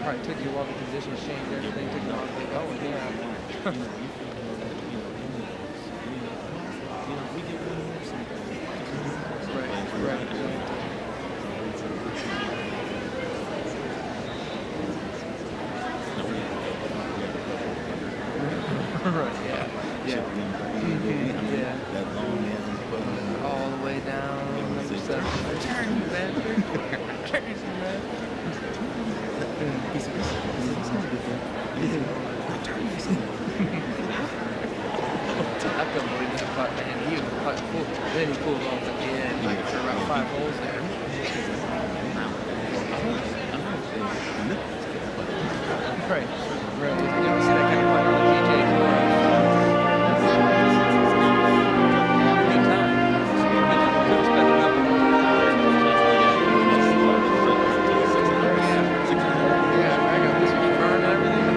probably took you while the conditions changed, everything took you while they going, yeah. Right. Right, yeah. Yeah. Yeah. That long ass All the way down, number 7. Turn, you bastard. Turn, you bastard. he said, it's not a good thing. I couldn't believe that putt, man. He was putting full. Then he pulled off at the end, like for about 5 holes there. Right. You don't see that kind of putt on the PJ Tour. Good time. Could have spent another one. Yeah, I got this was burned and everything.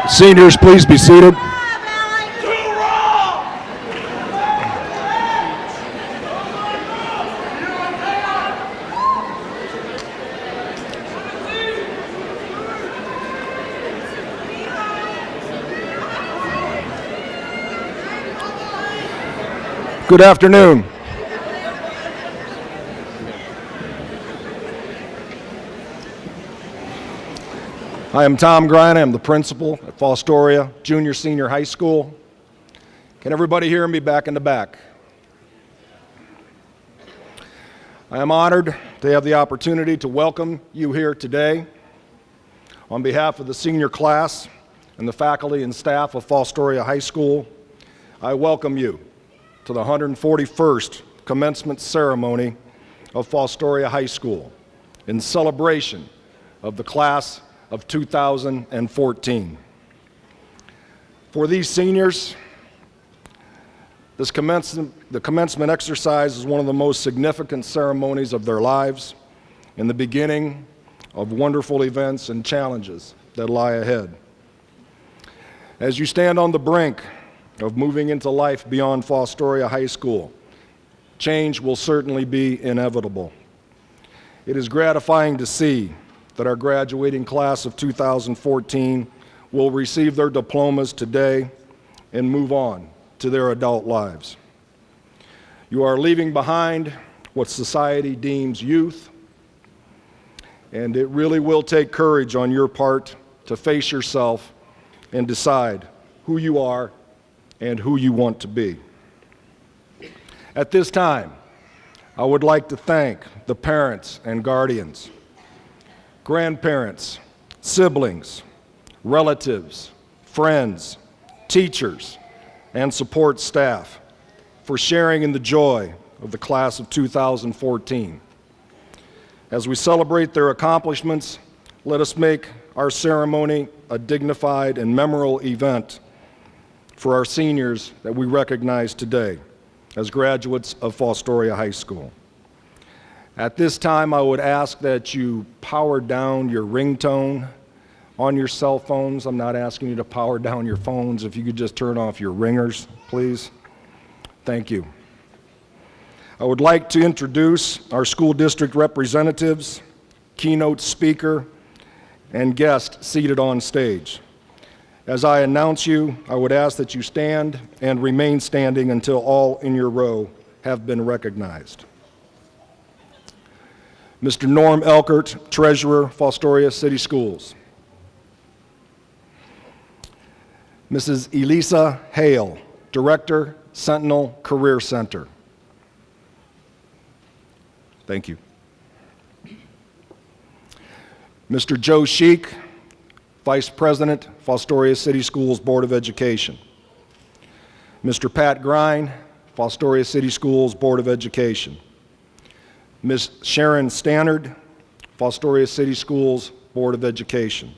Seniors, please be seated. Good afternoon. I am Tom Grine. I'm the principal at Fostoria Junior Senior High School. Can everybody hear me back in the back? I am honored to have the opportunity to welcome you here today. On behalf of the senior class and the faculty and staff of Fostoria High School, I welcome you to the 141st commencement ceremony of Fostoria High School in celebration of the class of 2014. For these seniors, the commencement exercise is one of the most significant ceremonies of their lives and the beginning of wonderful events and challenges that lie ahead. As you stand on the brink of moving into life beyond Fostoria High School, change will certainly be inevitable. It is gratifying to see that our graduating class of 2014 will receive their diplomas today and move on to their adult lives. You are leaving behind what society deems youth, and it really will take courage on your part to face yourself and decide who you are and who you want to be. At this time, I would like to thank the parents and guardians, grandparents, siblings, relatives, friends, teachers, and support staff for sharing in the joy of the class of 2014. As we celebrate their accomplishments, let us make our ceremony a dignified and memorable event for our seniors that we recognize today as graduates of Fostoria High School. At this time, I would ask that you power down your ringtone on your cell phones. I'm not asking you to power down your phones. If you could just turn off your ringers, please. Thank you. I would like to introduce our school district representatives, keynote speaker, and guest seated on stage. As I announce you, I would ask that you stand and remain standing until all in your row have been recognized. Mr. Norm Elkert, Treasurer, Fostoria City Schools. Mrs. Elisa Hale, Director, Sentinel Career Center. Thank you. Mr. Joe Sheik, Vice President, Fostoria City Schools Board of Education. Mr. Pat Grine, Fostoria City Schools Board of Education. Ms. Sharon Stannard, Fostoria City Schools Board of Education.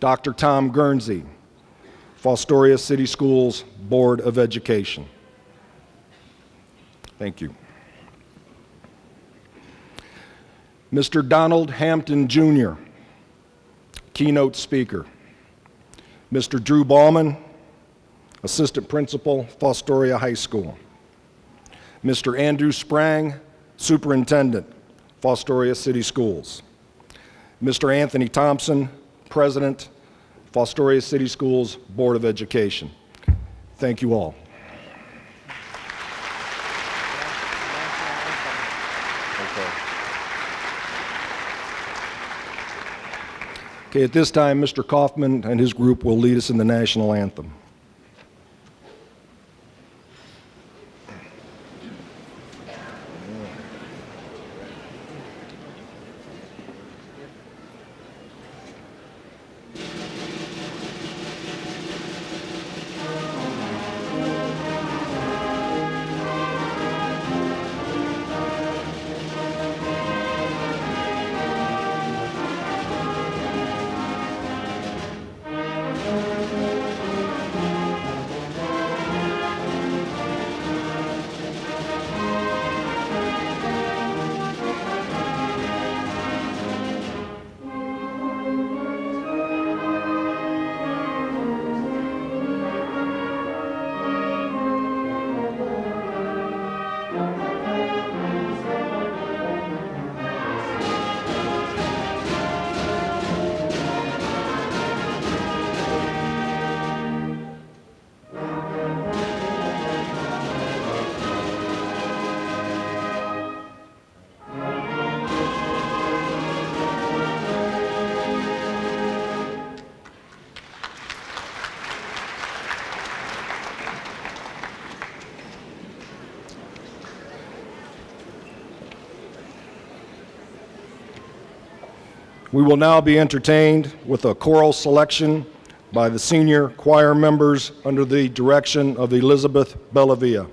Dr. Tom Guernsey, Fostoria City Schools Board of Education. Thank you. Mr. Donald Hampton Jr., keynote speaker. Mr. Drew Ballman, Assistant Principal, Fostoria High School. Mr. Andrew Sprang, Superintendent, Fostoria City Schools. Mr. Anthony Thompson, President, Fostoria City Schools Board of Education. Thank you all. Okay, at this time, Mr. Kaufman and his group will lead us in the national anthem. We will now be entertained with a choral selection by the senior choir members under the direction of Elizabeth Bellavia.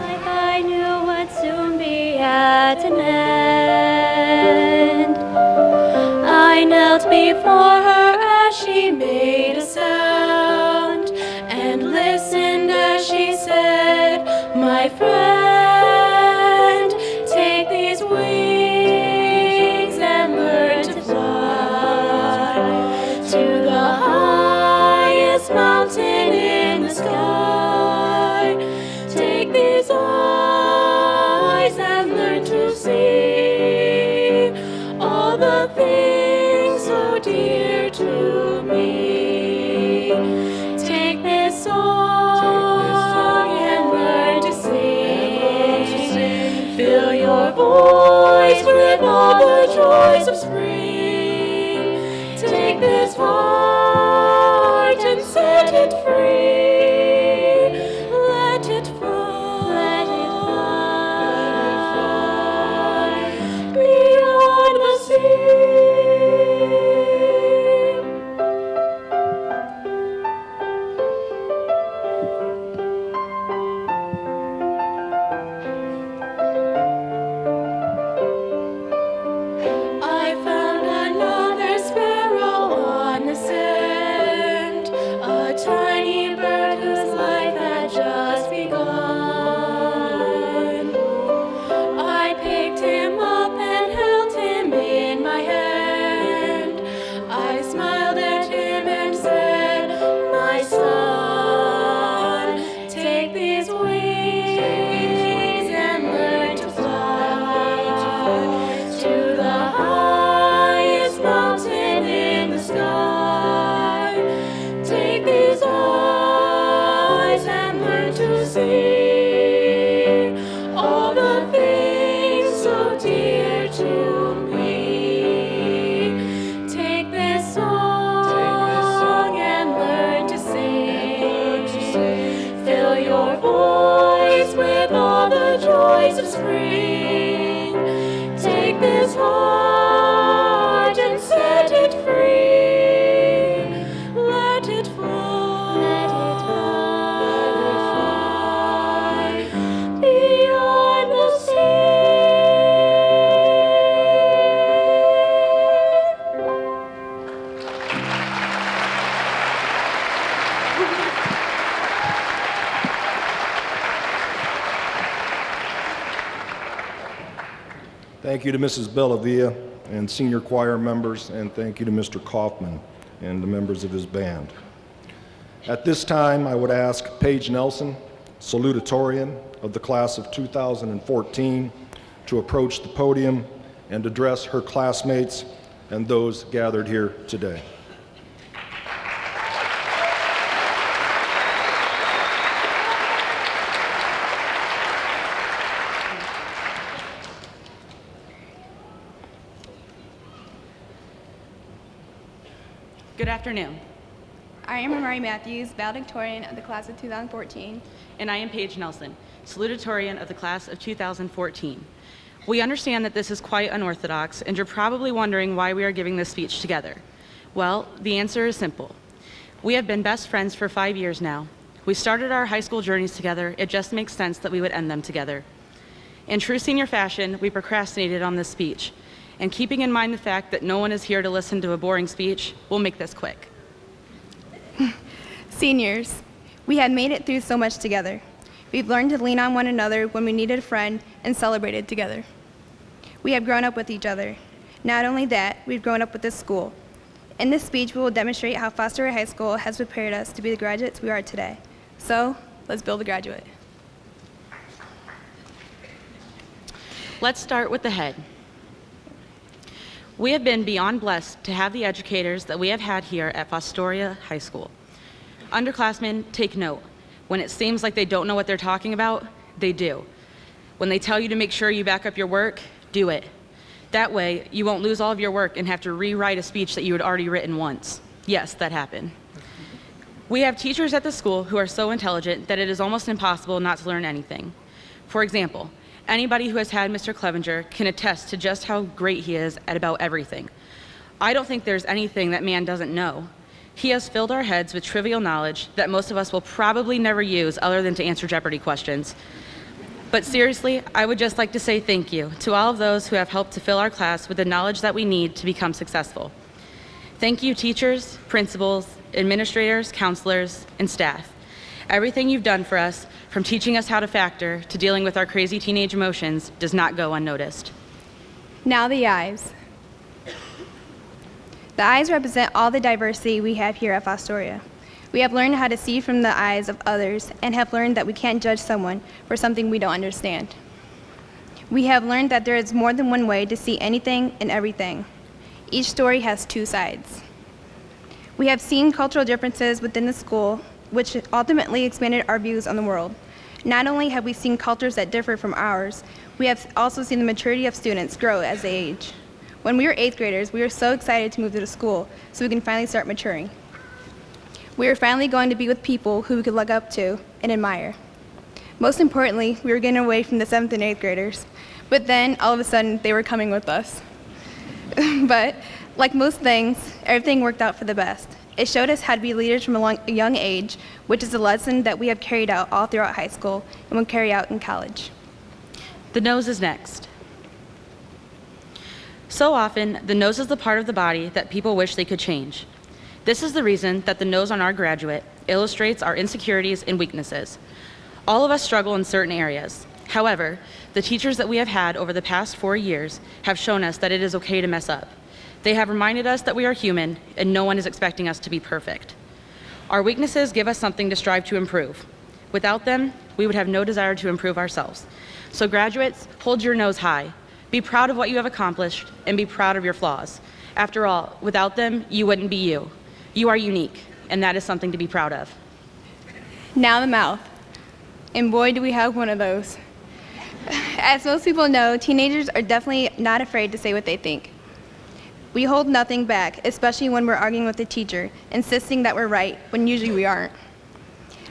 Like I knew would soon be at an end. I knelt before her as she made a sound, and listened as she said, "My friend, take these wings and learn to fly to the highest mountain in the sky. Take these eyes and learn to see all the things so dear to me. Take this song and learn to sing. Fill your voice with all the joys of spring. Take this heart and set it free. Let it fly, beyond the sea. I found another sparrow on the sand, a tiny bird whose life had just begun. I picked him up and held him in my hand. I smiled at him and said, "My son, take these wings and learn to fly to the highest mountain in the sky. Take these eyes and learn to see all the things so dear to me. Take this song and learn to sing. Fill your voice with all the joys of spring. Take this heart and set it free. Let it fly beyond the sea. Thank you to Mrs. Bellavia and senior choir members, and thank you to Mr. Kaufman and the members of his band. At this time, I would ask Paige Nelson, salutatorian of the class of 2014, to approach the podium and address her classmates and those gathered here today. Good afternoon, I am Murray Matthews, valedictorian of the class of 2014. and I am Paige Nelson, salutatorian of the class of 2014. We understand that this is quite unorthodox, and you're probably wondering why we are giving this speech together. Well, the answer is simple. We have been best friends for 5 years now. We started our high school journeys together. It just makes sense that we would end them together. In true senior fashion, we procrastinated on this speech. And keeping in mind the fact that no one is here to listen to a boring speech, we'll make this quick. Seniors, we have made it through so much together. We've learned to lean on one another when we needed a friend and celebrated together. We have grown up with each other. Not only that, we've grown up with this school. In this speech, we will demonstrate how Fostoria High School has prepared us to be the graduates we are today. So, let's build a graduate. Let's start with the head. We have been beyond blessed to have the educators that we have had here at Fostoria High School. Underclassmen, take note. When it seems like they don't know what they're talking about, they do. When they tell you to make sure you back up your work, do it. That way, you won't lose all of your work and have to rewrite a speech that you had already written once. Yes, that happened. We have teachers at the school who are so intelligent that it is almost impossible not to learn anything. For example, anybody who has had Mr. Clevenger can attest to just how great he is at about everything. I don't think there's anything that man doesn't know. He has filled our heads with trivial knowledge that most of us will probably never use other than to answer Jeopardy questions. But seriously, I would just like to say thank you to all of those who have helped to fill our class with the knowledge that we need to become successful. Thank you, teachers, principals, administrators, counselors, and staff. Everything you've done for us, from teaching us how to factor to dealing with our crazy teenage emotions, does not go unnoticed. Now the eyes. The eyes represent all the diversity we have here at Fostoria. We have learned how to see from the eyes of others and have learned that we can't judge someone for something we don't understand. We have learned that there is more than one way to see anything and everything. Each story has two sides. We have seen cultural differences within the school, which ultimately expanded our views on the world. Not only have we seen cultures that differ from ours, we have also seen the maturity of students grow as they age. When we were 8th graders, we were so excited to move to the school so we can finally start maturing. We were finally going to be with people who we could look up to and admire. Most importantly, we were getting away from the 7th and 8th graders, but then all of a sudden they were coming with us. But like most things, everything worked out for the best. It showed us how to be leaders from a young age, which is a lesson that we have carried out all throughout high school and will carry out in college. The nose is next. So often, the nose is the part of the body that people wish they could change. This is the reason that the nose on our graduate illustrates our insecurities and weaknesses. All of us struggle in certain areas. However, the teachers that we have had over the past 4 years have shown us that it is okay to mess up. They have reminded us that we are human and no one is expecting us to be perfect. Our weaknesses give us something to strive to improve. Without them, we would have no desire to improve ourselves. So graduates, hold your nose high. Be proud of what you have accomplished and be proud of your flaws. After all, without them, you wouldn't be you. You are unique, and that is something to be proud of. Now the mouth. And boy, do we have one of those. As most people know, teenagers are definitely not afraid to say what they think. We hold nothing back, especially when we're arguing with a teacher, insisting that we're right when usually we aren't.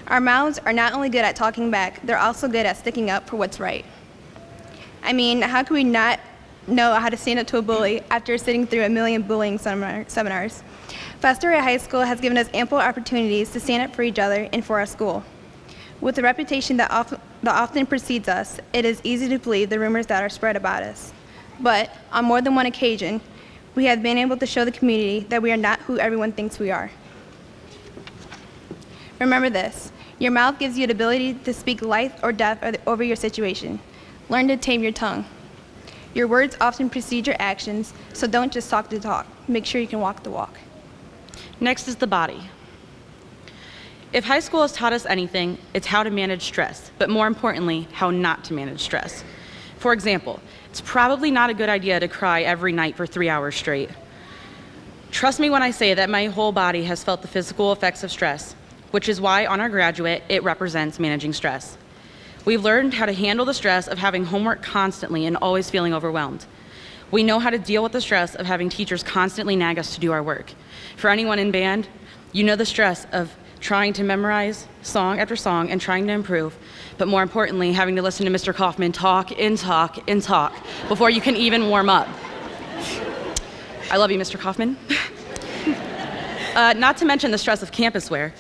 Our mouths are not only good at talking back, they're also good at sticking up for what's right. I mean, how could we not know how to stand up to a bully after sitting through a million bullying seminars? Fostoria High School has given us ample opportunities to stand up for each other and for our school. With the reputation that often precedes us, it is easy to believe the rumors that are spread about us. But on more than one occasion, we have been able to show the community that we are not who everyone thinks we are. Remember this, your mouth gives you the ability to speak life or death over your situation. Learn to tame your tongue. Your words often precede your actions, so don't just talk the talk. Make sure you can walk the walk. Next is the body. If high school has taught us anything, it's how to manage stress, but more importantly, how not to manage stress. For example, it's probably not a good idea to cry every night for 3 hours straight. Trust me when I say that my whole body has felt the physical effects of stress, which is why on our graduate, it represents managing stress. We've learned how to handle the stress of having homework constantly and always feeling overwhelmed. We know how to deal with the stress of having teachers constantly nag us to do our work. For anyone in band, you know the stress of trying to memorize song after song and trying to improve, but more importantly, having to listen to Mr. Kaufman talk and talk and talk before you can even warm up. I love you, Mr. Kaufman. Not to mention the stress of campus wear.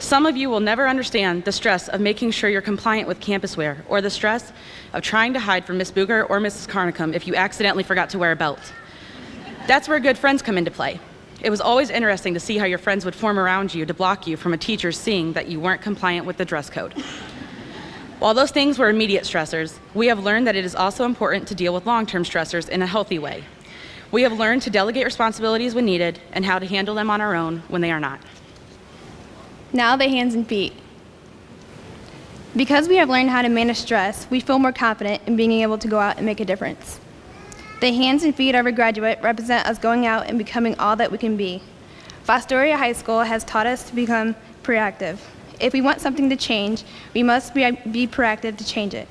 Some of you will never understand the stress of making sure you're compliant with campus wear, or the stress of trying to hide from Miss Booger or Mrs. Carnicum if you accidentally forgot to wear a belt. That's where good friends come into play. It was always interesting to see how your friends would form around you to block you from a teacher seeing that you weren't compliant with the dress code. While those things were immediate stressors, we have learned that it is also important to deal with long-term stressors in a healthy way. We have learned to delegate responsibilities when needed and how to handle them on our own when they are not. Now the hands and feet. Because we have learned how to manage stress, we feel more confident in being able to go out and make a difference. The hands and feet of our graduate represent us going out and becoming all that we can be. Fostoria High School has taught us to become proactive. If we want something to change, we must be proactive to change it.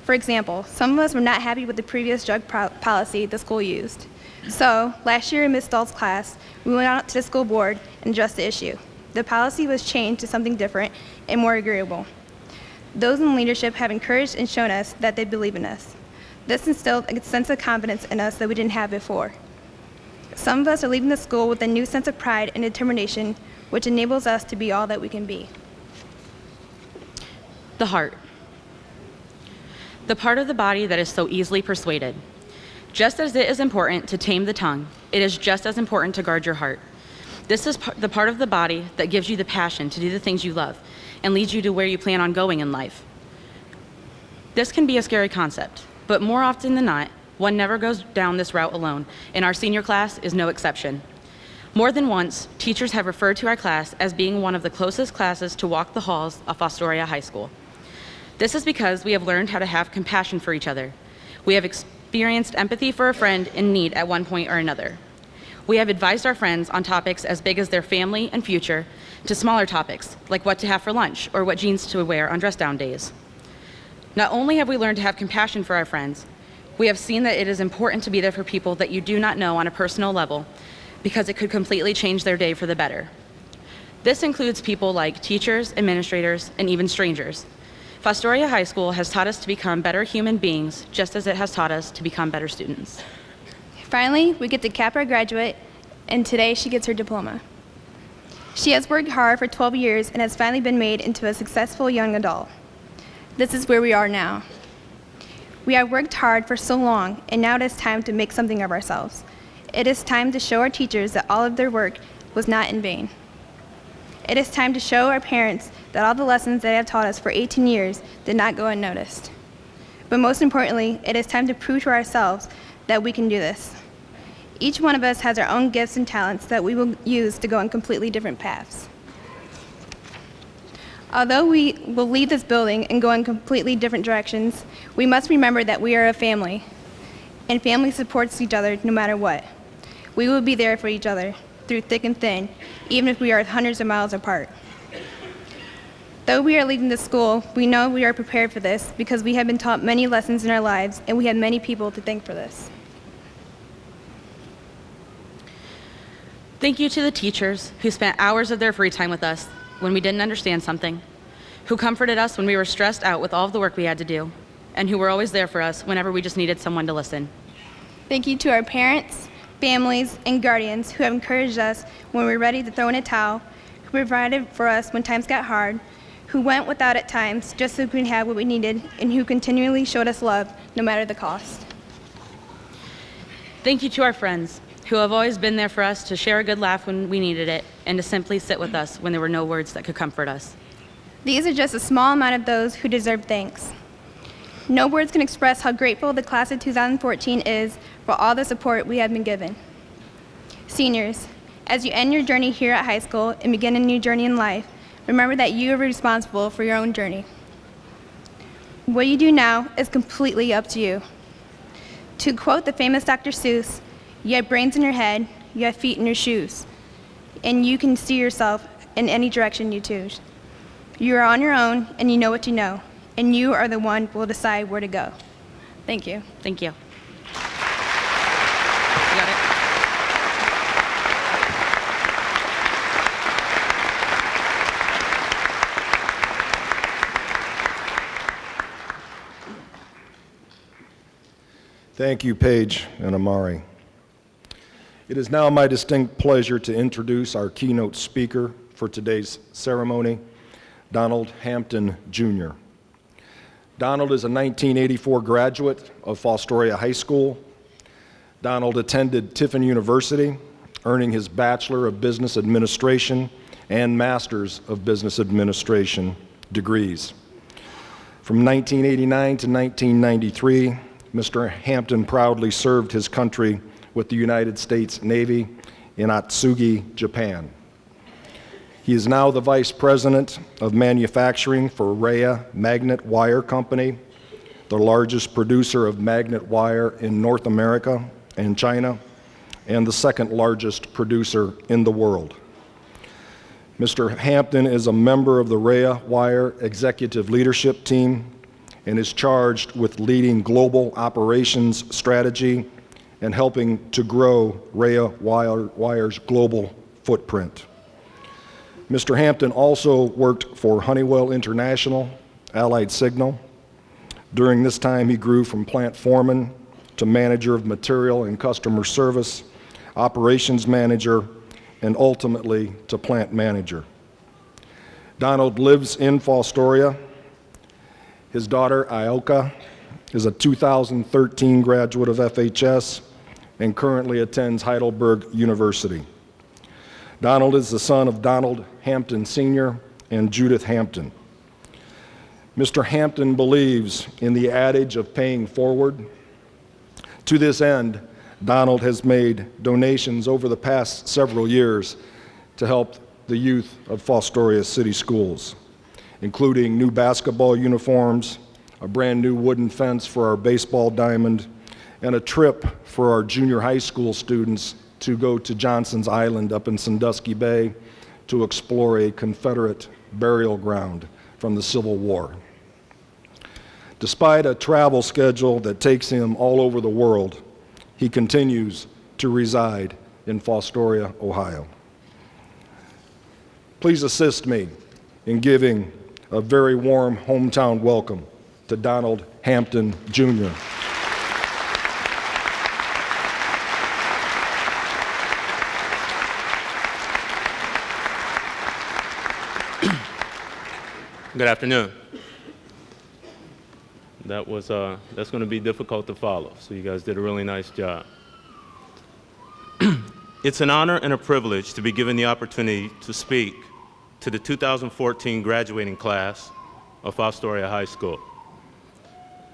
For example, some of us were not happy with the previous drug policy the school used. So, last year in Ms. Dahl's class, we went out to the school board and addressed the issue. The policy was changed to something different and more agreeable. Those in leadership have encouraged and shown us that they believe in us. This instilled a sense of confidence in us that we didn't have before. Some of us are leaving the school with a new sense of pride and determination, which enables us to be all that we can be. The heart. The part of the body that is so easily persuaded. Just as it is important to tame the tongue, it is just as important to guard your heart. This is the part of the body that gives you the passion to do the things you love and leads you to where you plan on going in life. This can be a scary concept, but more often than not, one never goes down this route alone, and our senior class is no exception. More than once, teachers have referred to our class as being one of the closest classes to walk the halls of Fostoria High School. This is because we have learned how to have compassion for each other. We have experienced empathy for a friend in need at one point or another. We have advised our friends on topics as big as their family and future to smaller topics, like what to have for lunch or what jeans to wear on dress-down days. Not only have we learned to have compassion for our friends, we have seen that it is important to be there for people that you do not know on a personal level because it could completely change their day for the better. This includes people like teachers, administrators, and even strangers. Fostoria High School has taught us to become better human beings, just as it has taught us to become better students. Finally, we get to cap our graduate, and today she gets her diploma. She has worked hard for 12 years and has finally been made into a successful young adult. This is where we are now. We have worked hard for so long, and now it is time to make something of ourselves. It is time to show our teachers that all of their work was not in vain. It is time to show our parents that all the lessons they have taught us for 18 years did not go unnoticed. But most importantly, it is time to prove to ourselves that we can do this. Each one of us has our own gifts and talents that we will use to go on completely different paths. Although we will leave this building and go in completely different directions, we must remember that we are a family, and family supports each other no matter what. We will be there for each other through thick and thin, even if we are hundreds of miles apart. Though we are leaving the school, we know we are prepared for this because we have been taught many lessons in our lives, and we have many people to thank for this. Thank you to the teachers who spent hours of their free time with us when we didn't understand something, who comforted us when we were stressed out with all of the work we had to do, and who were always there for us whenever we just needed someone to listen. Thank you to our parents, families, and guardians who have encouraged us when we were ready to throw in a towel, who provided for us when times got hard, who went without at times just so we could have what we needed, and who continually showed us love no matter the cost. Thank you to our friends who have always been there for us to share a good laugh when we needed it and to simply sit with us when there were no words that could comfort us. These are just a small amount of those who deserve thanks. No words can express how grateful the class of 2014 is for all the support we have been given. Seniors, as you end your journey here at high school and begin a new journey in life, remember that you are responsible for your own journey. What you do now is completely up to you. To quote the famous Dr. Seuss, you have brains in your head, you have feet in your shoes, and you can steer yourself in any direction you choose. You are on your own, and you know what you know, and you are the one who will decide where to go. Thank you. Thank you. You got it? Thank you, Paige and Amari. It is now my distinct pleasure to introduce our keynote speaker for today's ceremony, Donald Hampton, Jr. Donald is a 1984 graduate of Fostoria High School. Donald attended Tiffin University, earning his Bachelor of Business Administration and Master's of Business Administration degrees. From 1989 to 1993, Mr. Hampton proudly served his country with the United States Navy in Atsugi, Japan. He is now the Vice President of Manufacturing for Rhea Magnet Wire Company, the largest producer of magnet wire in North America and China, and the second largest producer in the world. Mr. Hampton is a member of the Rhea Wire Executive Leadership Team and is charged with leading global operations strategy and helping to grow Rhea Wire's global footprint. Mr. Hampton also worked for Honeywell International, Allied Signal. During this time, he grew from plant foreman to manager of material and customer service, operations manager, and ultimately to plant manager. Donald lives in Fostoria. His daughter, Ioka, is a 2013 graduate of FHS and currently attends Heidelberg University. Donald is the son of Donald Hampton Sr. and Judith Hampton. Mr. Hampton believes in the adage of paying forward. To this end, Donald has made donations over the past several years to help the youth of Fostoria City Schools, including new basketball uniforms, a brand new wooden fence for our baseball diamond, and a trip for our junior high school students to go to Johnson's Island up in Sandusky Bay to explore a Confederate burial ground from the Civil War. Despite a travel schedule that takes him all over the world, he continues to reside in Fostoria, Ohio. Please assist me in giving a very warm hometown welcome to Donald Hampton, Jr. Good afternoon. That's going to be difficult to follow, so you guys did a really nice job. It's an honor and a privilege to be given the opportunity to speak to the 2014 graduating class of Fostoria High School.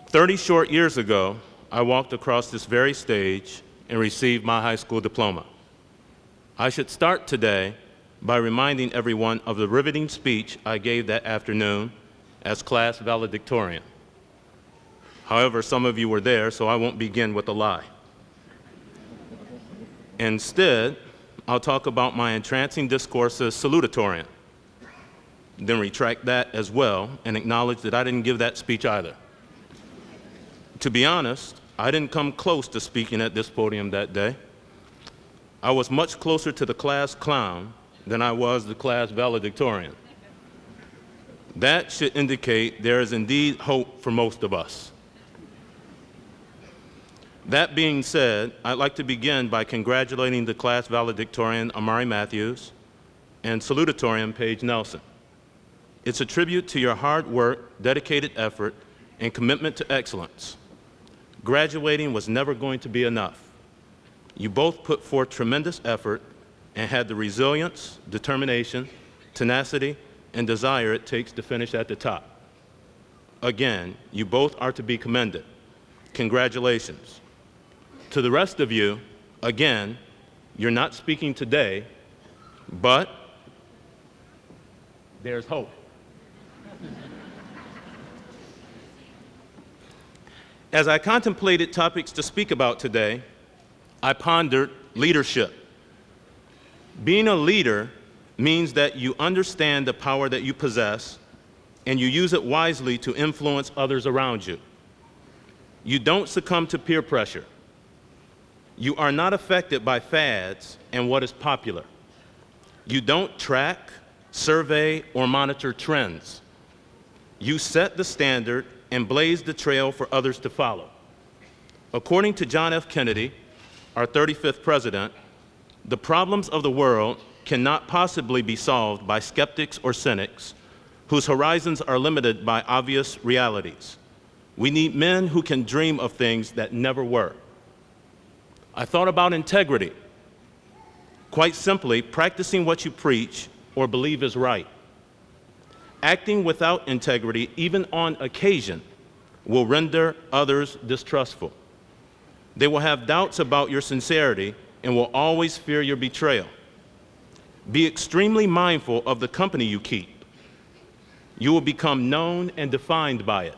30 short years ago, I walked across this very stage and received my high school diploma. I should start today by reminding everyone of the riveting speech I gave that afternoon as class valedictorian. However, some of you were there, so I won't begin with a lie. Instead, I'll talk about my entrancing discourse as salutatorian, then retract that as well and acknowledge that I didn't give that speech either. To be honest, I didn't come close to speaking at this podium that day. I was much closer to the class clown than I was the class valedictorian. That should indicate there is indeed hope for most of us. That being said, I'd like to begin by congratulating the class valedictorian Amari Matthews and salutatorian Paige Nelson. It's a tribute to your hard work, dedicated effort, and commitment to excellence. Graduating was never going to be enough. You both put forth tremendous effort and had the resilience, determination, tenacity, and desire it takes to finish at the top. Again, you both are to be commended. Congratulations. To the rest of you, again, you're not speaking today, but there's hope. As I contemplated topics to speak about today, I pondered leadership. Being a leader means that you understand the power that you possess and you use it wisely to influence others around you. You don't succumb to peer pressure. You are not affected by fads and what is popular. You don't track, survey, or monitor trends. You set the standard and blaze the trail for others to follow. According to John F. Kennedy, our 35th president, the problems of the world cannot possibly be solved by skeptics or cynics whose horizons are limited by obvious realities. We need men who can dream of things that never were. I thought about integrity. Quite simply, practicing what you preach or believe is right. Acting without integrity, even on occasion, will render others distrustful. They will have doubts about your sincerity and will always fear your betrayal. Be extremely mindful of the company you keep. You will become known and defined by it.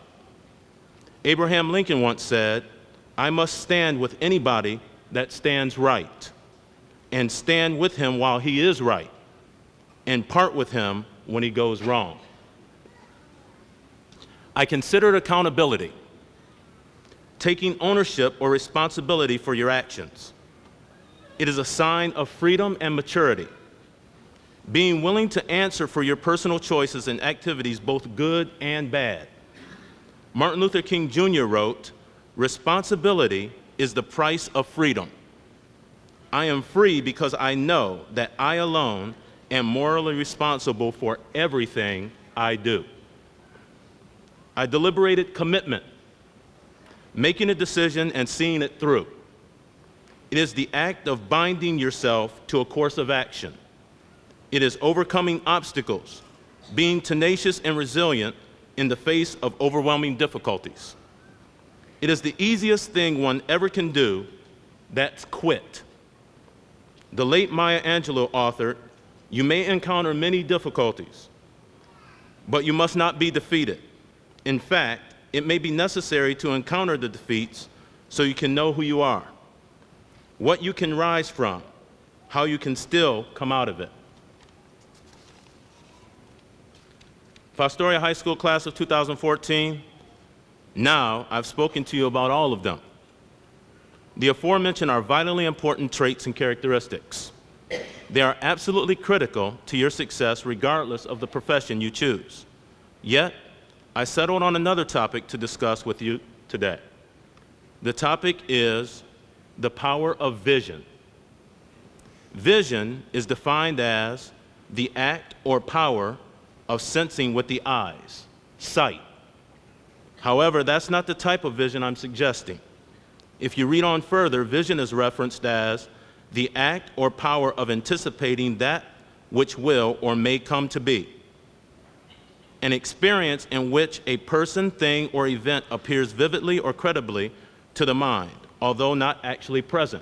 Abraham Lincoln once said, "I must stand with anybody that stands right, and stand with him while he is right, and part with him when he goes wrong." I considered accountability, taking ownership or responsibility for your actions. It is a sign of freedom and maturity, being willing to answer for your personal choices and activities, both good and bad. Martin Luther King Jr. wrote, "Responsibility is the price of freedom. I am free because I know that I alone am morally responsible for everything I do." I deliberated commitment, making a decision and seeing it through. It is the act of binding yourself to a course of action. It is overcoming obstacles, being tenacious and resilient in the face of overwhelming difficulties. It is the easiest thing one ever can do, that's quit. The late Maya Angelou authored, "You may encounter many difficulties, but you must not be defeated. In fact, it may be necessary to encounter the defeats so you can know who you are, what you can rise from, how you can still come out of it." Fostoria High School class of 2014, now I've spoken to you about all of them. The aforementioned are vitally important traits and characteristics. They are absolutely critical to your success regardless of the profession you choose. Yet, I settled on another topic to discuss with you today. The topic is the power of vision. Vision is defined as the act or power of sensing with the eyes, sight. However, that's not the type of vision I'm suggesting. If you read on further, vision is referenced as the act or power of anticipating that which will or may come to be. An experience in which a person, thing, or event appears vividly or credibly to the mind, although not actually present.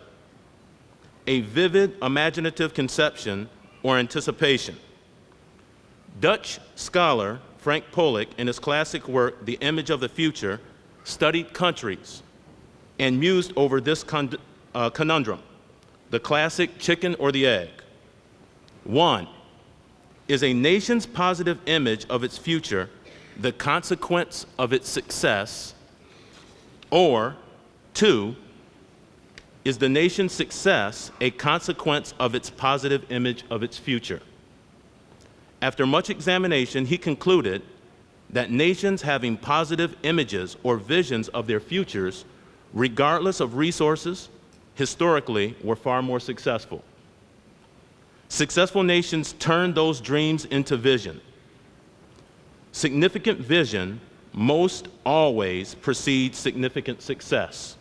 A vivid, imaginative conception or anticipation. Dutch scholar Frank Pollock, in his classic work, The Image of the Future, studied countries and mused over this conundrum, the classic chicken or the egg. One, is a nation's positive image of its future the consequence of its success? Or, two, is the nation's success a consequence of its positive image of its future? After much examination, he concluded that nations having positive images or visions of their futures, regardless of resources, historically were far more successful. Successful nations turn those dreams into vision. Significant vision most always precedes significant success.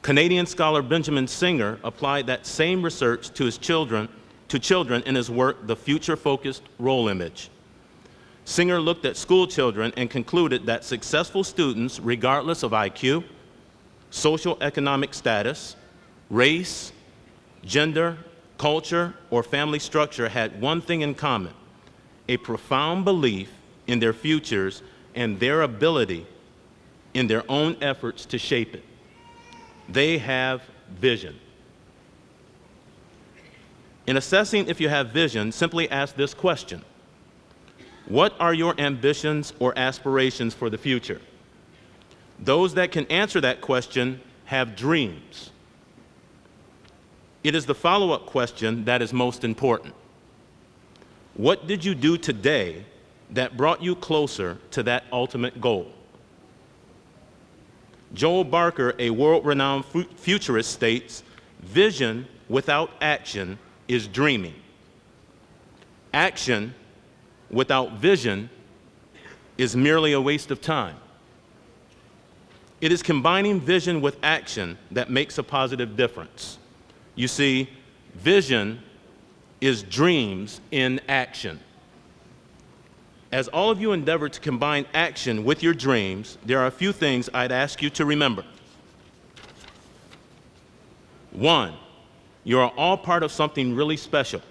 Canadian scholar Benjamin Singer applied that same research to children in his work, The Future-Focused Role Image. Singer looked at school children and concluded that successful students, regardless of IQ, social economic status, race, gender, culture, or family structure, had one thing in common: a profound belief in their futures and their ability in their own efforts to shape it. They have vision. In assessing if you have vision, simply ask this question: what are your ambitions or aspirations for the future? Those that can answer that question have dreams. It is the follow-up question that is most important. What did you do today that brought you closer to that ultimate goal? Joel Barker, a world-renowned futurist, states, "Vision without action is dreaming. Action without vision is merely a waste of time." It is combining vision with action that makes a positive difference. You see, vision is dreams in action. As all of you endeavor to combine action with your dreams, there are a few things I'd ask you to remember. One, You are all part of something really special.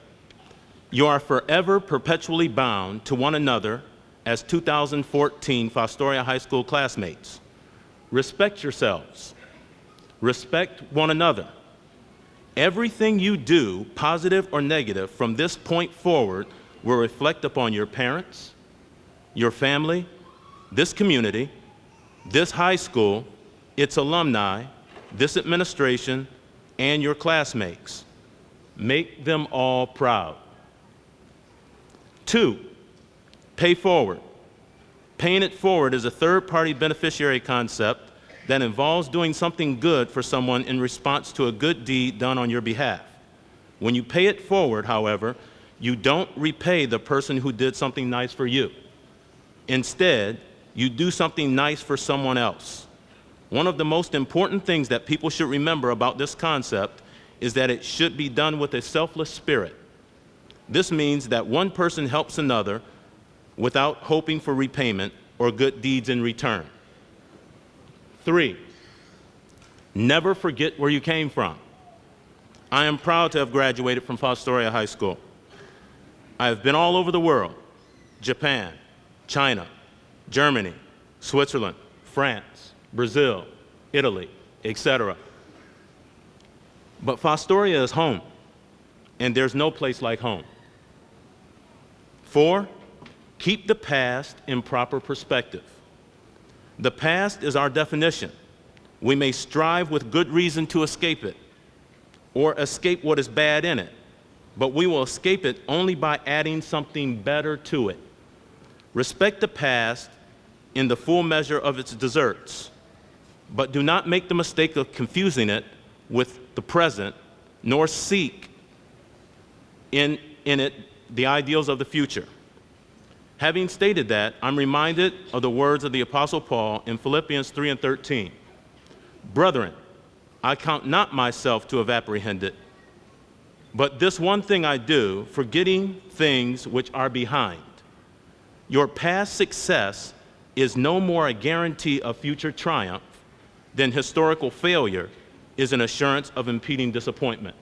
You are forever perpetually bound to one another as 2014 Fostoria High School classmates. Respect yourselves. Respect one another. Everything you do, positive or negative, from this point forward will reflect upon your parents, your family, this community, this high school, its alumni, this administration, and your classmates. Make them all proud. 2, pay forward. Paying it forward is a third-party beneficiary concept that involves doing something good for someone in response to a good deed done on your behalf. When you pay it forward, however, you don't repay the person who did something nice for you. Instead, you do something nice for someone else. One of the most important things that people should remember about this concept is that it should be done with a selfless spirit. This means that one person helps another without hoping for repayment or good deeds in return. 3, never forget where you came from. I am proud to have graduated from Fostoria High School. I have been all over the world: Japan, China, Germany, Switzerland, France, Brazil, Italy, etc. But Fostoria is home, and there's no place like home. 4, keep the past in proper perspective. The past is our definition. We may strive with good reason to escape it, or escape what is bad in it, but we will escape it only by adding something better to it. Respect the past in the full measure of its deserts, but do not make the mistake of confusing it with the present, nor seek in it the ideals of the future. Having stated that, I'm reminded of the words of the Apostle Paul in Philippians 3:13. Brethren, I count not myself to have apprehended, but this one thing I do, forgetting things which are behind. Your past success is no more a guarantee of future triumph than historical failure is an assurance of impending disappointment.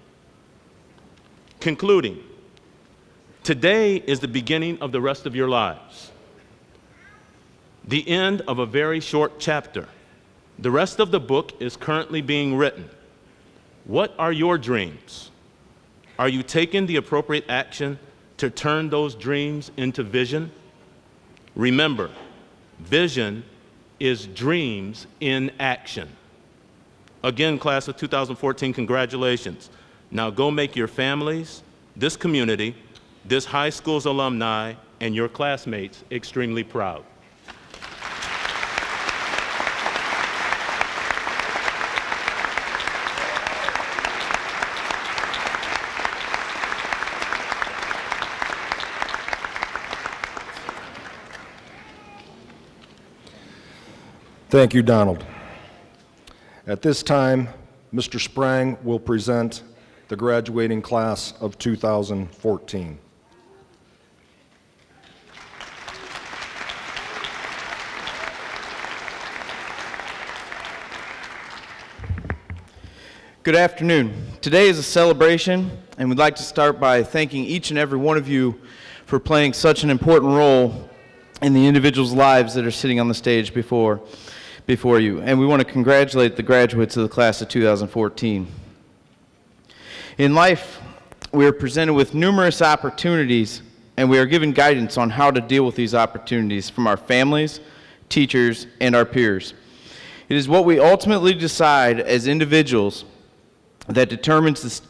Concluding, today is the beginning of the rest of your lives, the end of a very short chapter. The rest of the book is currently being written. What are your dreams? Are you taking the appropriate action to turn those dreams into vision? Remember, vision is dreams in action. Again, class of 2014, congratulations. Now go make your families, this community, this high school's alumni, and your classmates extremely proud. Thank you, Donald. At this time, Mr. Sprang will present the graduating class of 2014. Good afternoon. Today is a celebration, and we'd like to start by thanking each and every one of you for playing such an important role in the individuals' lives that are sitting on the stage before you. And we want to congratulate the graduates of the class of 2014. In life, we are presented with numerous opportunities, and we are given guidance on how to deal with these opportunities from our families, teachers, and our peers. It is what we ultimately decide as individuals that determines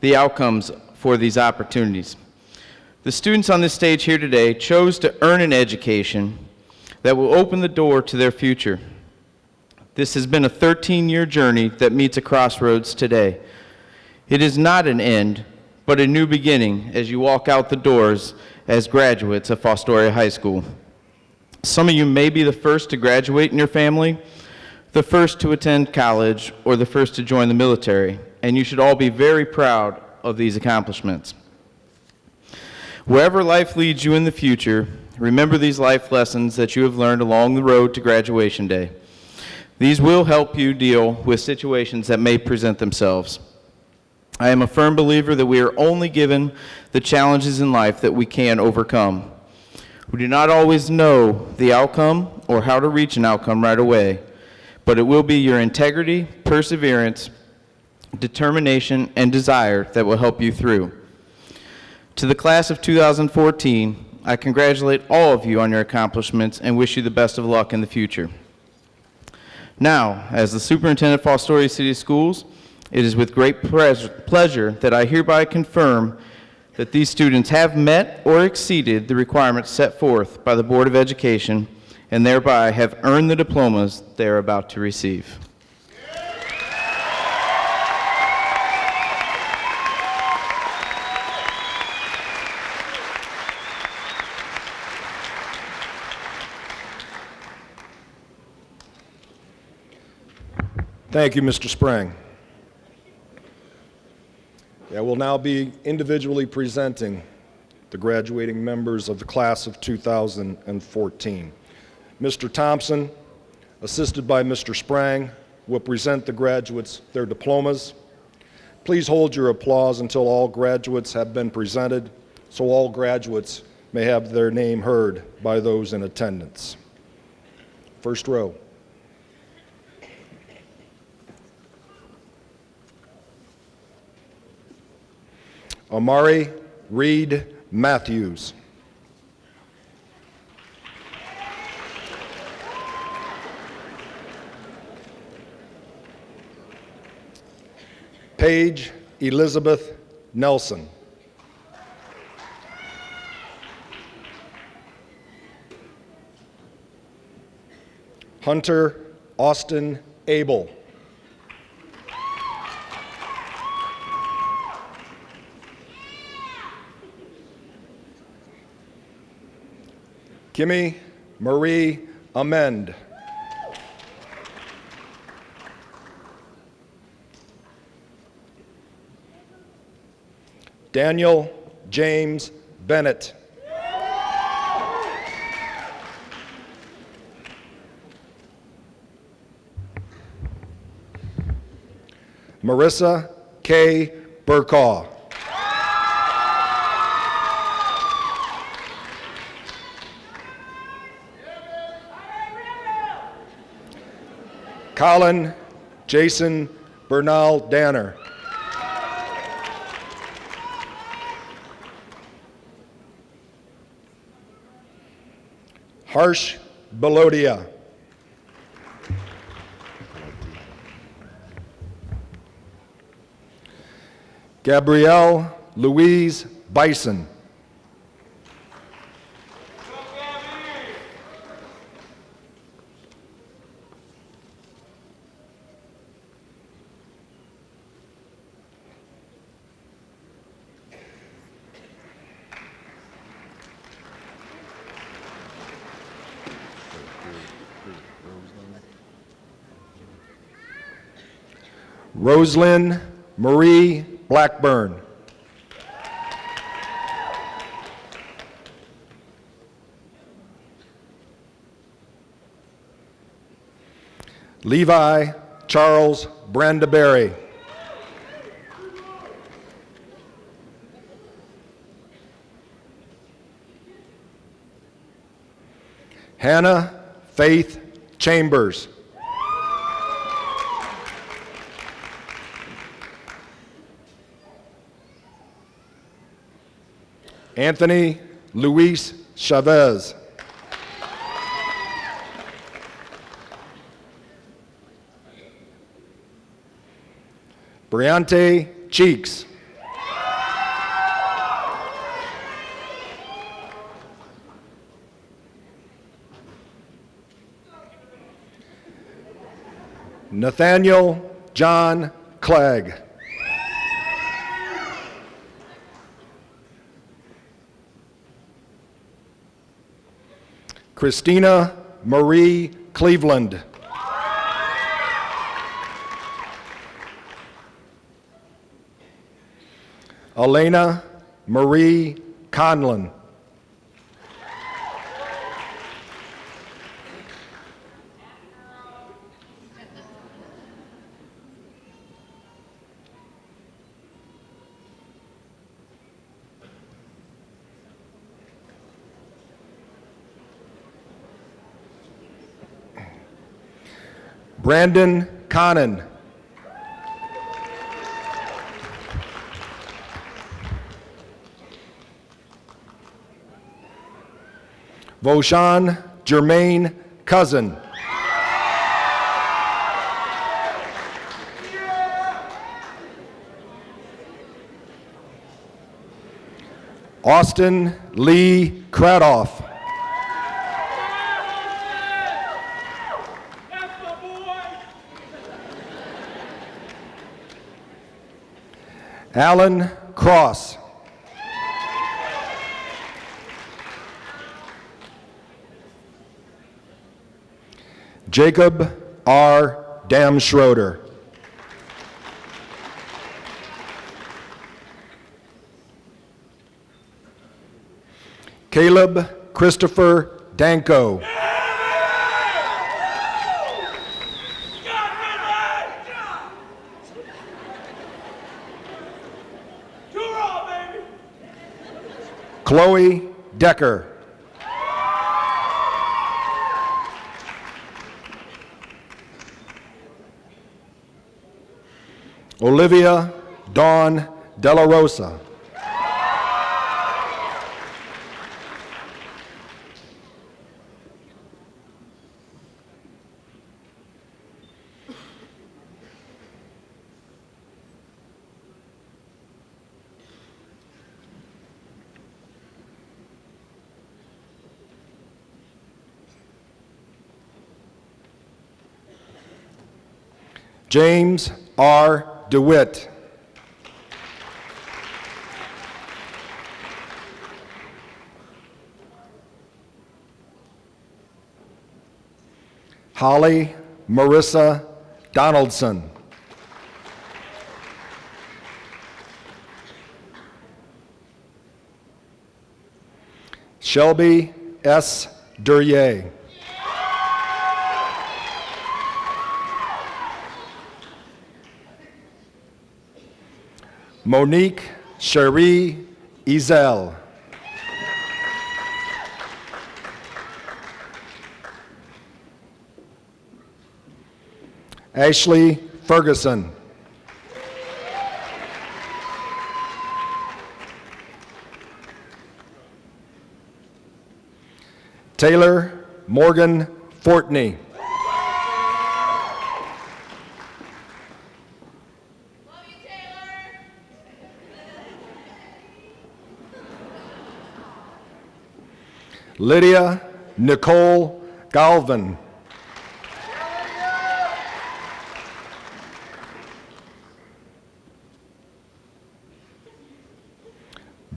the outcomes for these opportunities. The students on this stage here today chose to earn an education that will open the door to their future. This has been a 13-year journey that meets a crossroads today. It is not an end, but a new beginning as you walk out the doors as graduates of Fostoria High School. Some of you may be the first to graduate in your family, the first to attend college, or the first to join the military, and you should all be very proud of these accomplishments. Wherever life leads you in the future, remember these life lessons that you have learned along the road to graduation day. These will help you deal with situations that may present themselves. I am a firm believer that we are only given the challenges in life that we can overcome. We do not always know the outcome or how to reach an outcome right away, but it will be your integrity, perseverance, determination, and desire that will help you through. To the class of 2014, I congratulate all of you on your accomplishments and wish you the best of luck in the future. Now, as the Superintendent of Fostoria City Schools, it is with great pleasure that I hereby confirm that these students have met or exceeded the requirements set forth by the Board of Education and thereby have earned the diplomas they are about to receive. Thank you, Mr. Sprang. We'll now be individually presenting the graduating members of the class of 2014. Mr. Thompson, assisted by Mr. Sprang, will present the graduates their diplomas. Please hold your applause until all graduates have been presented, so all graduates may have their name heard by those in attendance. First row. Amari Reed Matthews. Paige Elizabeth Nelson. Hunter Austin Abel. Kimmy Marie Amend. Daniel James Bennett. Marissa K. Burkaw. Colin Jason Bernal Danner. Harsh Belodia. Gabrielle Louise Bison. Rosalyn Marie Blackburn. Levi Charles Brandaberry. Hannah Faith Chambers. Anthony Luis Chavez. Briante Cheeks. Nathaniel John Clegg. Christina Marie Cleveland. Elena Marie Conlon. Brandon Conan. Voshan Jermaine Cousin. Austin Lee Kradoff. Alan Cross. Jacob R. Damschroeder. Caleb Christopher Danko. Chloe Decker. Olivia Dawn Della Rosa. James R. DeWitt. Holly Marissa Donaldson. Shelby S. Duryea. Monique Cherie Ezel. Ashley Ferguson. Taylor Morgan Fortney. Lydia Nicole Galvin.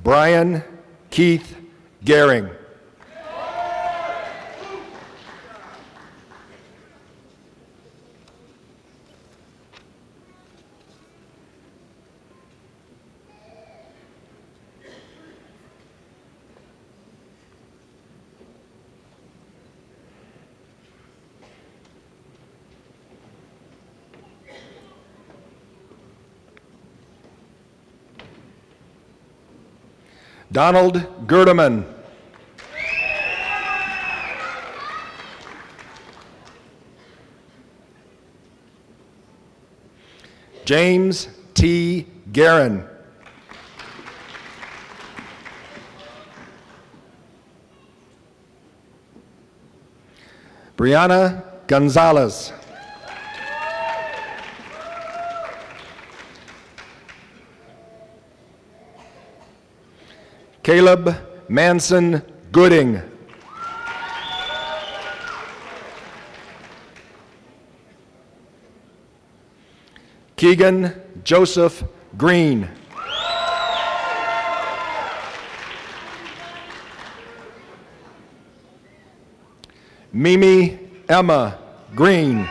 Brian Keith Gehring. Donald Gerdeman. James T. Guerin. Brianna Gonzalez. Caleb Manson Gooding. Keegan Joseph Green. Mimi Emma Green.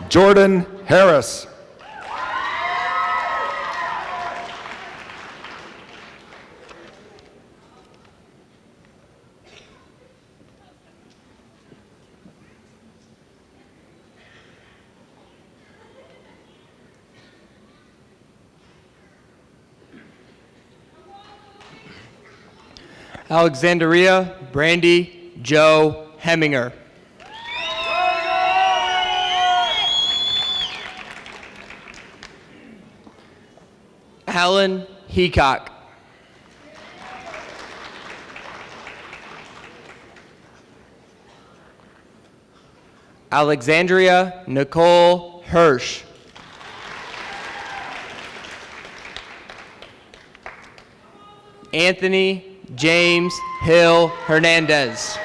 Jordan Harris. Alexandria Brandy Joe Heminger. Alan Heacock. Alexandria Nicole Hirsch. Anthony James Hill Hernandez.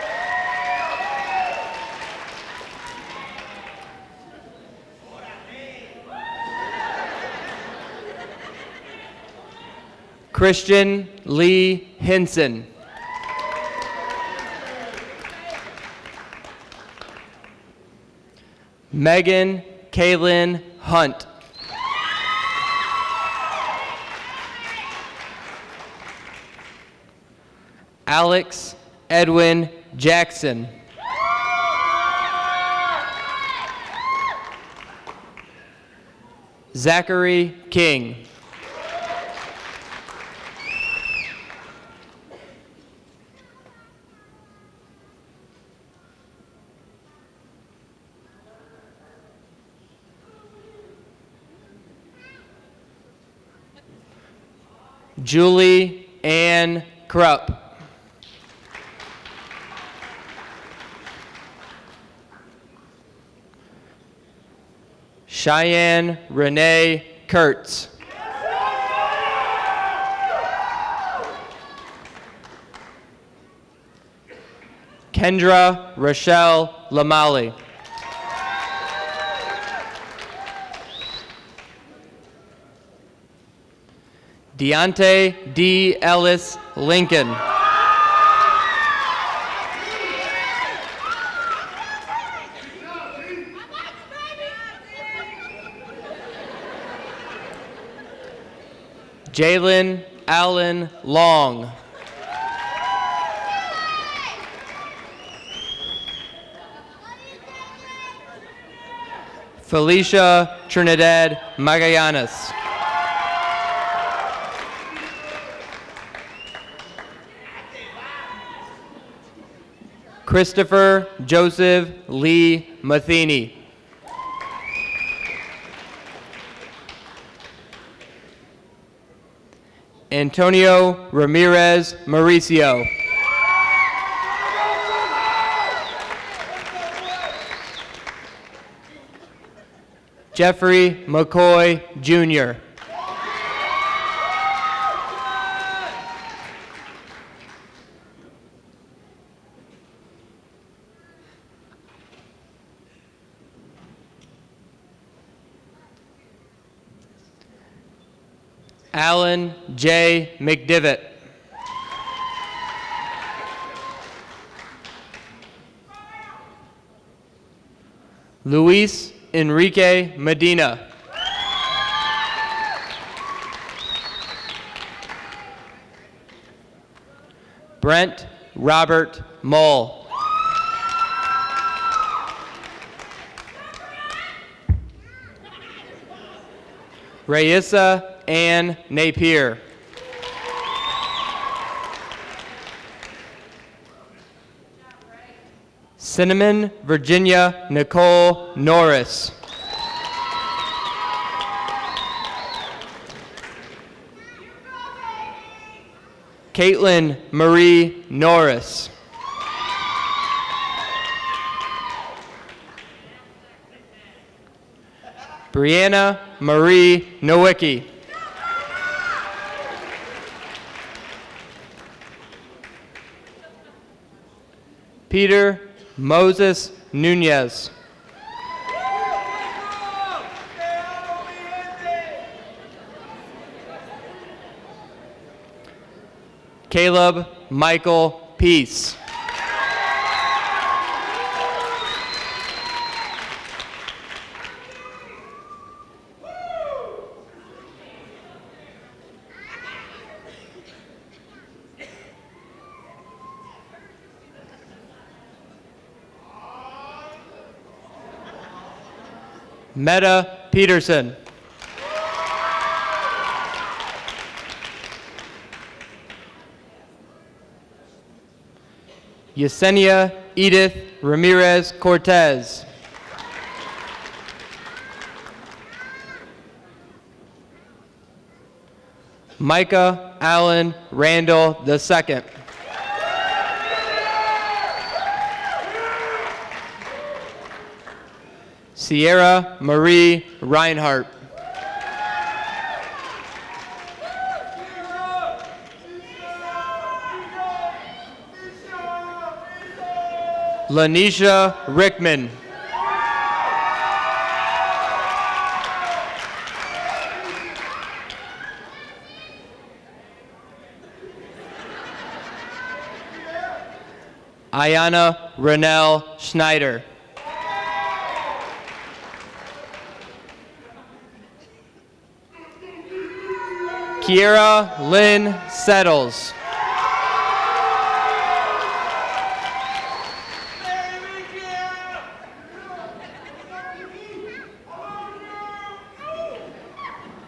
Christian Lee Hinson. Megan Kaylin Hunt. Alex Edwin Jackson. Zachary King. Julie Ann Krupp. Cheyenne Renee Kurtz. Kendra Rochelle Lamali. Deontay D. Ellis Lincoln. Jalen Allen Long. Felicia Trinidad Magallanes. Christopher Joseph Lee Matheny. Antonio Ramirez Mauricio. Jeffrey McCoy Jr. Alan J. McDivitt. Luis Enrique Medina. Brent Robert Mull. Raissa Ann Napier. Cinnamon Virginia Nicole Norris. Caitlin Marie Norris. Brianna Marie Nowicki. Peter Moses Nunez. Caleb Michael Peace. Meta Peterson. Yesenia Edith Ramirez Cortez. Micah Allen Randall II. Sierra Marie Reinhardt. Lanisha Rickman. Ayana Renelle Schneider. Kiera Lynn Settles.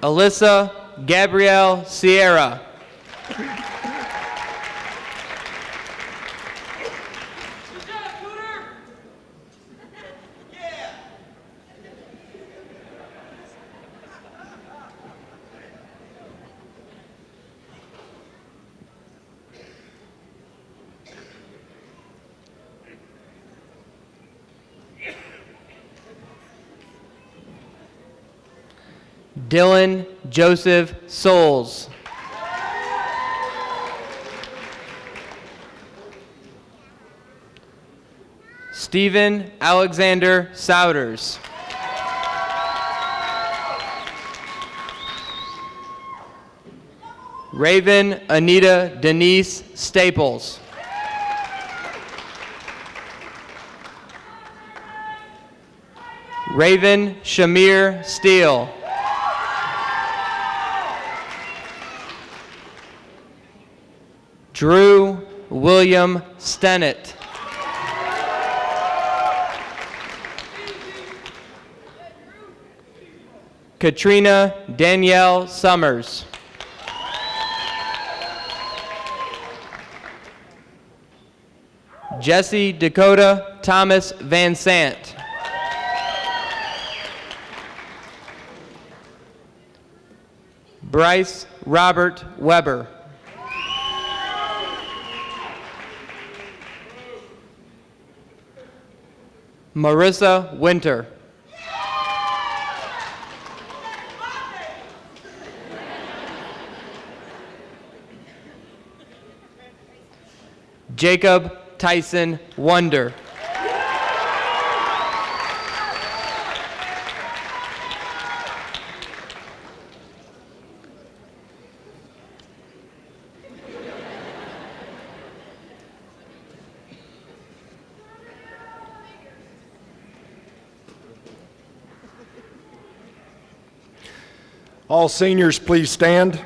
Alyssa Gabrielle Sierra. Dylan Joseph Souls. Stephen Alexander Souders. Raven Anita Denise Staples. Raven Shamir Steele. Drew William Stennett. Katrina Danielle Summers. Jesse Dakota Thomas Van Sant. Bryce Robert Weber. Marissa Winter. Jacob Tyson Wonder. All seniors, please stand.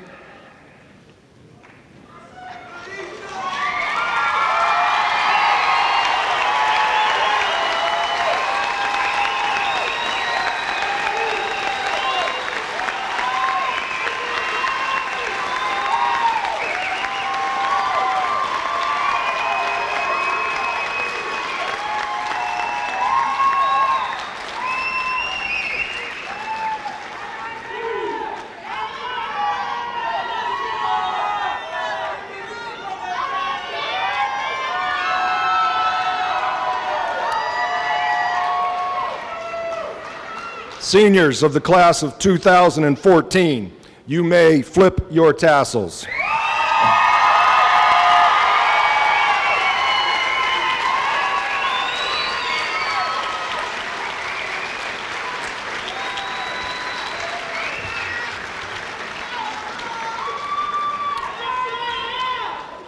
Seniors of the class of 2014, you may flip your tassels.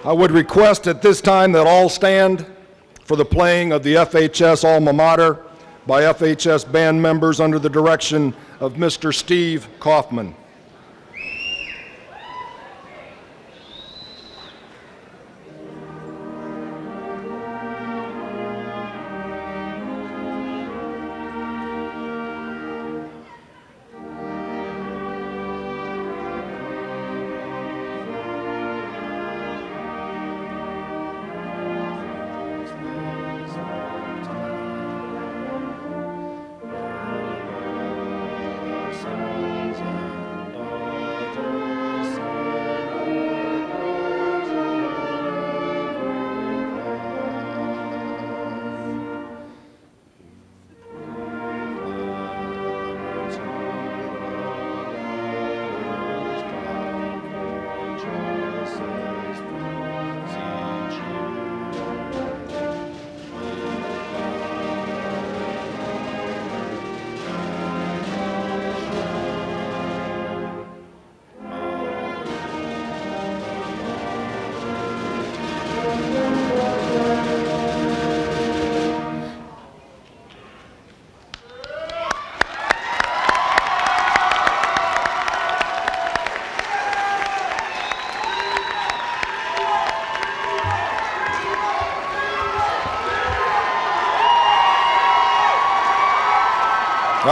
I would request at this time that all stand for the playing of the FHS Alma Mater by FHS band members under the direction of Mr. Steve Kaufman.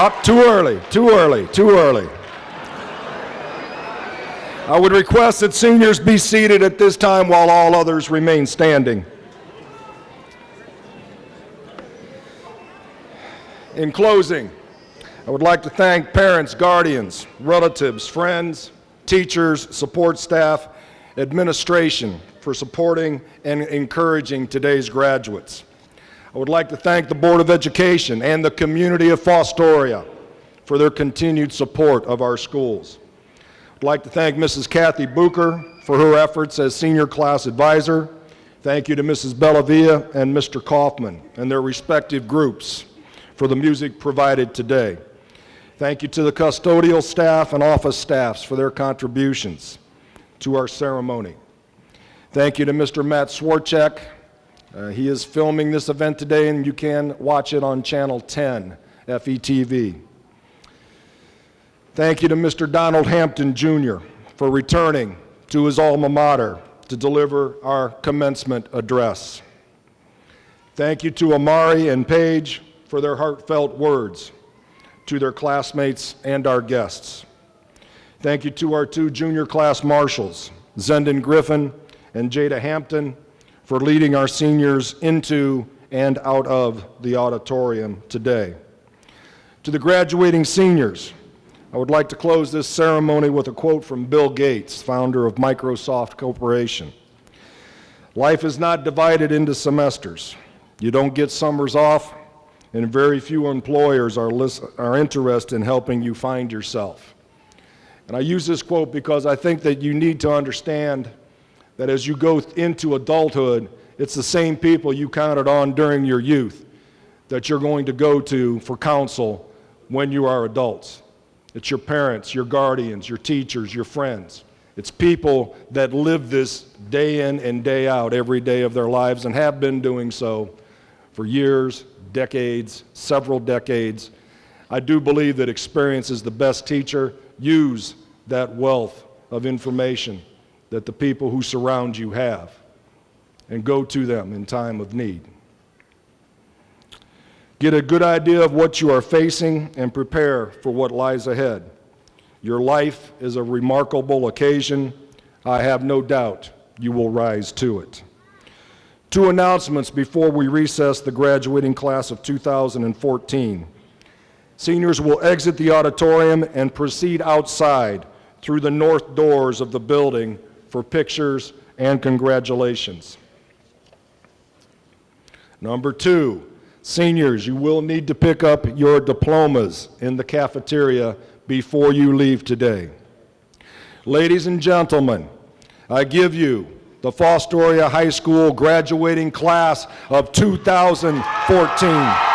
Oh, too early, too early, too early. I would request that seniors be seated at this time while all others remain standing. In closing, I would like to thank parents, guardians, relatives, friends, teachers, support staff, administration for supporting and encouraging today's graduates. I would like to thank the Board of Education and the community of Fostoria for their continued support of our schools. I'd like to thank Mrs. Kathy Bucher for her efforts as senior class advisor. Thank you to Mrs. Bellavia and Mr. Kaufman and their respective groups for the music provided today. Thank you to the custodial staff and office staffs for their contributions to our ceremony. Thank you to Mr. Matt Swarchek. He is filming this event today, and you can watch it on Channel 10, FETV. Thank you to Mr. Donald Hampton, Jr. for returning to his alma mater to deliver our commencement address. Thank you to Amari and Paige for their heartfelt words to their classmates and our guests. Thank you to our two junior class marshals, Zendon Griffin and Jada Hampton, for leading our seniors into and out of the auditorium today. To the graduating seniors, I would like to close this ceremony with a quote from Bill Gates, founder of Microsoft Corporation. Life is not divided into semesters. You don't get summers off, and very few employers are interested in helping you find yourself. And I use this quote because I think that you need to understand that as you go into adulthood, it's the same people you counted on during your youth that you're going to go to for counsel when you are adults. It's your parents, your guardians, your teachers, your friends. It's people that live this day in and day out every day of their lives and have been doing so for years, decades, several decades. I do believe that experience is the best teacher. Use that wealth of information that the people who surround you have and go to them in time of need. Get a good idea of what you are facing and prepare for what lies ahead. Your life is a remarkable occasion. I have no doubt you will rise to it. Two announcements before we recess the graduating class of 2014. Seniors will exit the auditorium and proceed outside through the north doors of the building for pictures and congratulations. Number two, seniors, you will need to pick up your diplomas in the cafeteria before you leave today. Ladies and gentlemen, I give you the Fostoria High School graduating class of 2014.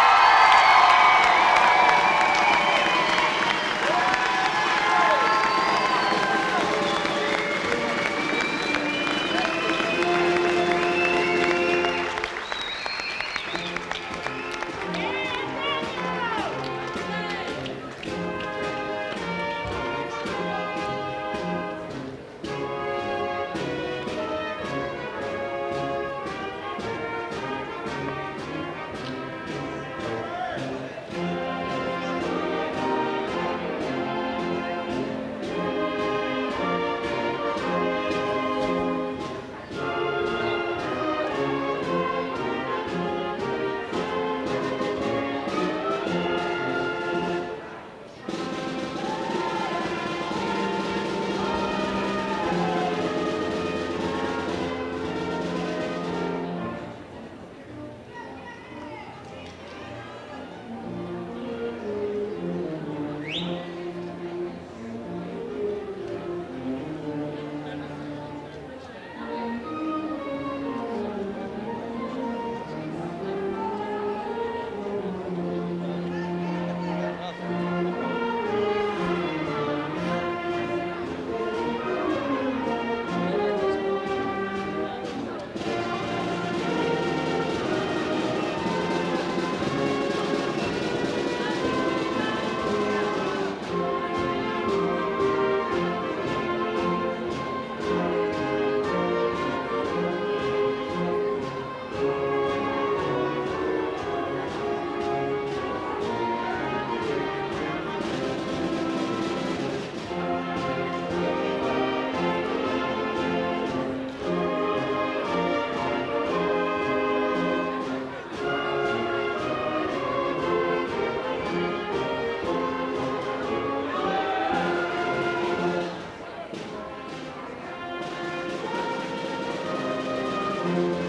Thank you.